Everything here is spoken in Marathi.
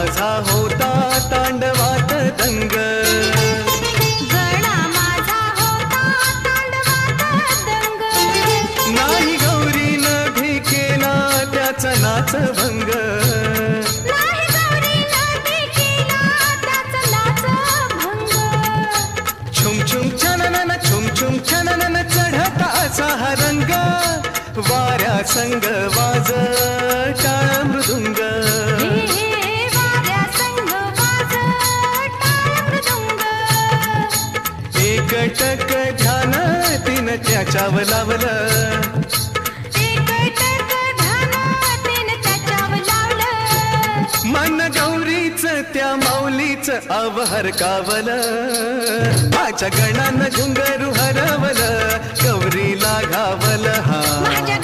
माझा होता तांडवात दंग, गणा माझा होता तांडवात दंग, नाही गौरीनं भी केला त्याचा नाच भंग, नाही गौरीनं भी केला त्याचा नाच भंग. छुम छुम छननन छुम छुम छननन चढता असा हा रंग, वाऱ्या संग वाज टाळ मृदुंग, हे वाऱ्या संग वाज टाळ मृदुंग. एकटक ध्यान तिनं त्याच्यावर लावलं, एकटक ध्यान तिनं त्याच्यावर लावलं, मन गौरीच त्या माऊलीच अवहर कावलं, माझ्या गणानं घुंगरू हरवलं, गौरीला घावलं हा. माझ्या